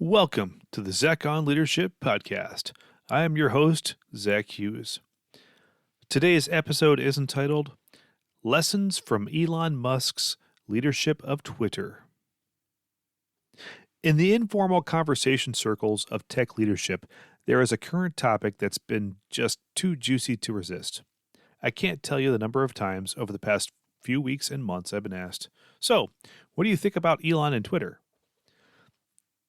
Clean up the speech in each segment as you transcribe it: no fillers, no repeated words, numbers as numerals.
Welcome to the Zach on Leadership Podcast. I am your host, Zach Hughes. Today's episode is entitled Lessons from Elon Musk's Leadership of Twitter. In the informal conversation circles of tech leadership, there is a current topic that's been just too juicy to resist. I can't tell you the number of times over the past few weeks and months I've been asked, "So, what do you think about Elon and Twitter?"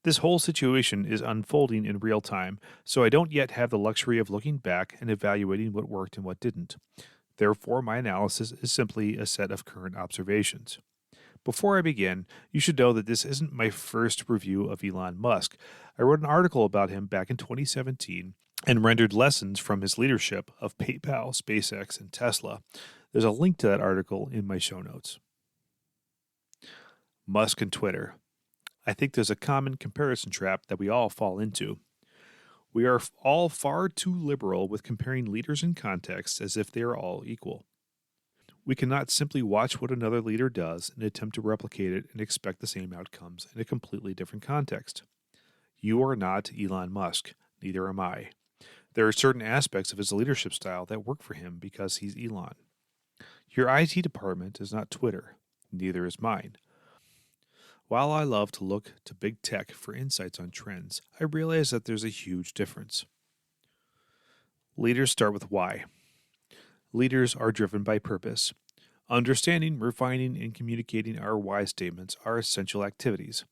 This whole situation is unfolding in real time, so I don't yet have the luxury of looking back and evaluating what worked and what didn't. Therefore, my analysis is simply a set of current observations. Before I begin, you should know that this isn't my first review of Elon Musk. I wrote an article about him back in 2017 and rendered lessons from his leadership of PayPal, SpaceX, and Tesla. There's a link to that article in my show notes. Musk and Twitter. I think there's a common comparison trap that we all fall into. We are all far too liberal with comparing leaders in contexts as if they are all equal. We cannot simply watch what another leader does and attempt to replicate it and expect the same outcomes in a completely different context. You are not Elon Musk, neither am I. There are certain aspects of his leadership style that work for him because he's Elon. Your IT department is not Twitter, neither is mine. While I love to look to big tech for insights on trends, I realize that there's a huge difference. Leaders start with why. Leaders are driven by purpose. Understanding, refining, and communicating our why statements are essential activities.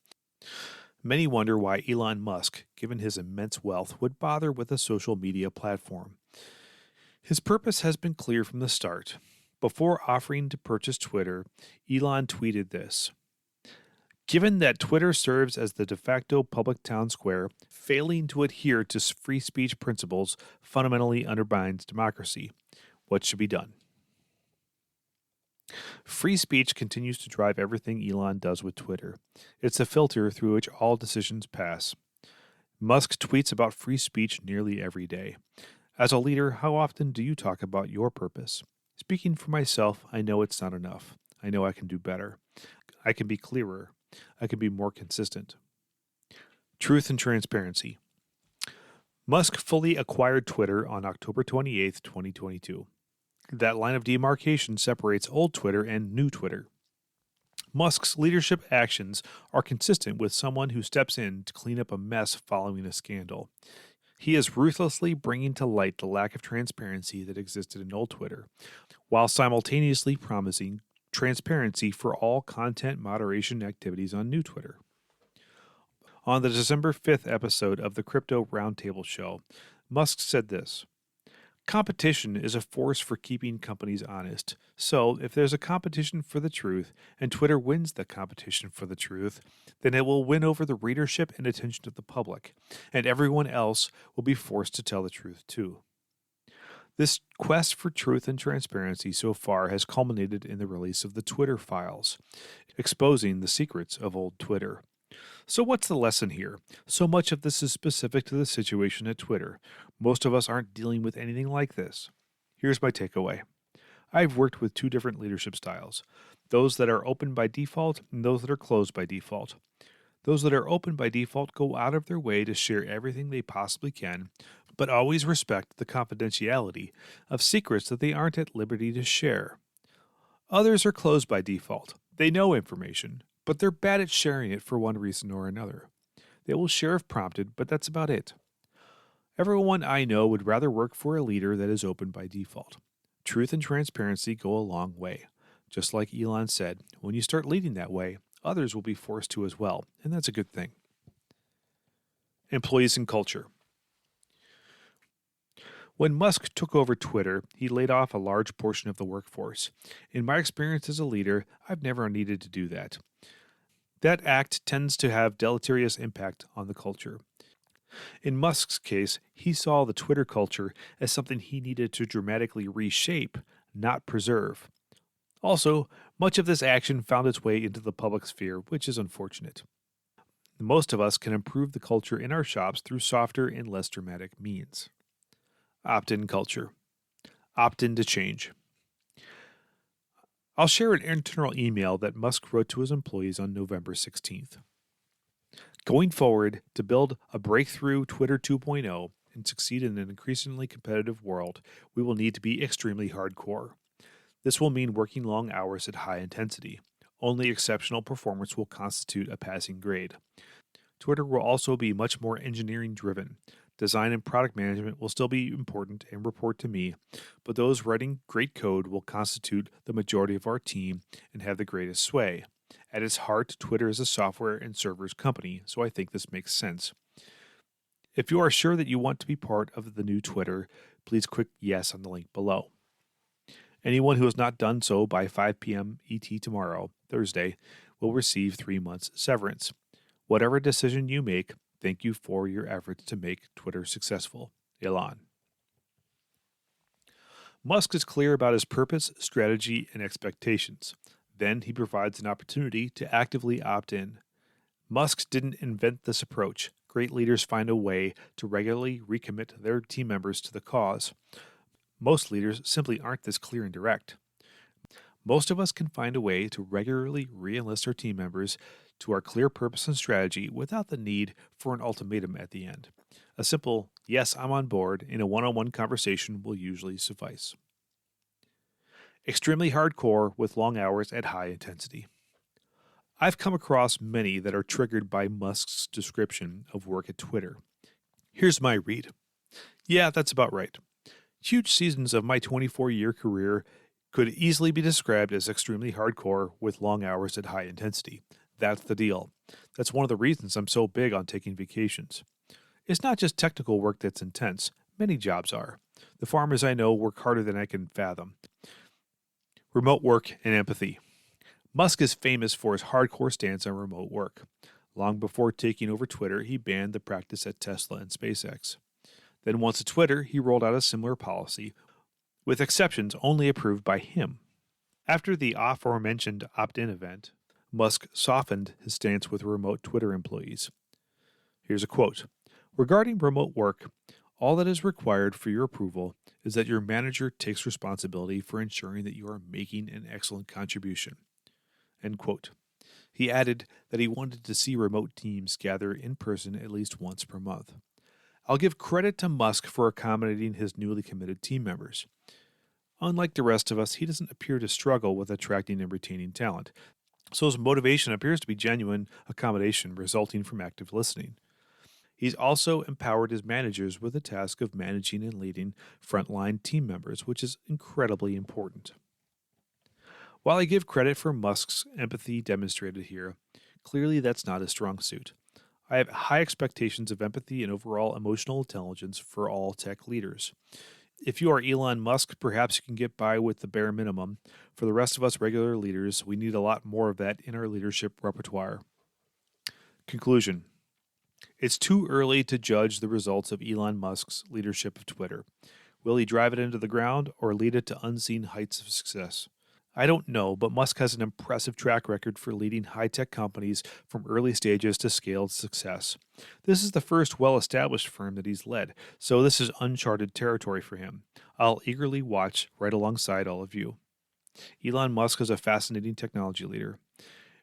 Many wonder why Elon Musk, given his immense wealth, would bother with a social media platform. His purpose has been clear from the start. Before offering to purchase Twitter, Elon tweeted this: "Given that Twitter serves as the de facto public town square, failing to adhere to free speech principles fundamentally undermines democracy. What should be done?" Free speech continues to drive everything Elon does with Twitter. It's the filter through which all decisions pass. Musk tweets about free speech nearly every day. As a leader, how often do you talk about your purpose? Speaking for myself, I know it's not enough. I know I can do better. I can be clearer. I can be more consistent. Truth and transparency. Musk fully acquired Twitter on October 28, 2022. That line of demarcation separates old Twitter and new Twitter. Musk's leadership actions are consistent with someone who steps in to clean up a mess following a scandal. He is ruthlessly bringing to light the lack of transparency that existed in old Twitter, while simultaneously promising transparency for all content moderation activities on new Twitter. On the December 5th episode of the Crypto Roundtable Show, Musk said this: "Competition is a force for keeping companies honest. So, if there's a competition for the truth, and Twitter wins the competition for the truth, then it will win over the readership and attention of the public, and everyone else will be forced to tell the truth too." This quest for truth and transparency so far has culminated in the release of the Twitter files, exposing the secrets of old Twitter. So what's the lesson here? So much of this is specific to the situation at Twitter. Most of us aren't dealing with anything like this. Here's my takeaway. I've worked with two different leadership styles, those that are open by default and those that are closed by default. Those that are open by default go out of their way to share everything they possibly can, but always respect the confidentiality of secrets that they aren't at liberty to share. Others are closed by default. They know information, but they're bad at sharing it for one reason or another. They will share if prompted, but that's about it. Everyone I know would rather work for a leader that is open by default. Truth and transparency go a long way. Just like Elon said, when you start leading that way, others will be forced to as well, and that's a good thing. Employees and culture. When Musk took over Twitter, he laid off a large portion of the workforce. In my experience as a leader, I've never needed to do that. That act tends to have deleterious impact on the culture. In Musk's case, he saw the Twitter culture as something he needed to dramatically reshape, not preserve. Also, much of this action found its way into the public sphere, which is unfortunate. Most of us can improve the culture in our shops through softer and less dramatic means. Opt-in culture. Opt-in to change. I'll share an internal email that Musk wrote to his employees on November 16th. Going forward, to build a breakthrough Twitter 2.0 and succeed in an increasingly competitive world, we will need to be extremely hardcore. This will mean working long hours at high intensity. Only exceptional performance will constitute a passing grade. Twitter will also be much more engineering driven. Design and product management will still be important and report to me, but those writing great code will constitute the majority of our team and have the greatest sway. At its heart, Twitter is a software and servers company, so I think this makes sense. If you are sure that you want to be part of the new Twitter, please click yes on the link below. Anyone who has not done so by 5 p.m. ET tomorrow, Thursday, will receive 3 months severance. Whatever decision you make, thank you for your efforts to make Twitter successful. Elon. Musk is clear about his purpose, strategy, and expectations. Then he provides an opportunity to actively opt in. Musk didn't invent this approach. Great leaders find a way to regularly recommit their team members to the cause. Most leaders simply aren't this clear and direct. Most of us can find a way to regularly re-enlist our team members to our clear purpose and strategy without the need for an ultimatum at the end. A simple, yes, I'm on board, in a one-on-one conversation will usually suffice. Extremely hardcore with long hours at high intensity. I've come across many that are triggered by Musk's description of work at Twitter. Here's my read. Yeah, that's about right. Huge seasons of my 24-year career could easily be described as extremely hardcore with long hours at high intensity. That's the deal. That's one of the reasons I'm so big on taking vacations. It's not just technical work that's intense. Many jobs are. The farmers I know work harder than I can fathom. Remote work and empathy. Musk is famous for his hardcore stance on remote work. Long before taking over Twitter, he banned the practice at Tesla and SpaceX. Then once at Twitter, he rolled out a similar policy, with exceptions only approved by him. After the aforementioned opt-in event, Musk softened his stance with remote Twitter employees. Here's a quote. Regarding remote work, all that is required for your approval is that your manager takes responsibility for ensuring that you are making an excellent contribution. End quote. He added that he wanted to see remote teams gather in person at least once per month. I'll give credit to Musk for accommodating his newly committed team members. Unlike the rest of us, he doesn't appear to struggle with attracting and retaining talent, so his motivation appears to be genuine accommodation resulting from active listening. He's also empowered his managers with the task of managing and leading frontline team members, which is incredibly important. While I give credit for Musk's empathy demonstrated here, clearly that's not his strong suit. I have high expectations of empathy and overall emotional intelligence for all tech leaders. If you are Elon Musk, perhaps you can get by with the bare minimum. For the rest of us regular leaders, we need a lot more of that in our leadership repertoire. Conclusion. It's too early to judge the results of Elon Musk's leadership of Twitter. Will he drive it into the ground or lead it to unseen heights of success? I don't know, but Musk has an impressive track record for leading high-tech companies from early stages to scaled success. This is the first well-established firm that he's led, so this is uncharted territory for him. I'll eagerly watch right alongside all of you. Elon Musk is a fascinating technology leader.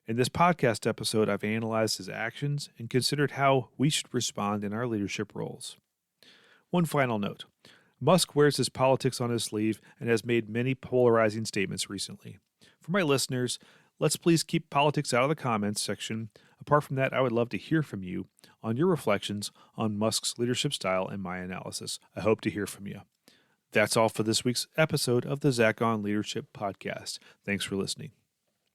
In this podcast episode, I've analyzed his actions and considered how we should respond in our leadership roles. One final note. Musk wears his politics on his sleeve and has made many polarizing statements recently. For my listeners, let's please keep politics out of the comments section. Apart from that, I would love to hear from you on your reflections on Musk's leadership style and my analysis. I hope to hear from you. That's all for this week's episode of the Zach on Leadership Podcast. Thanks for listening.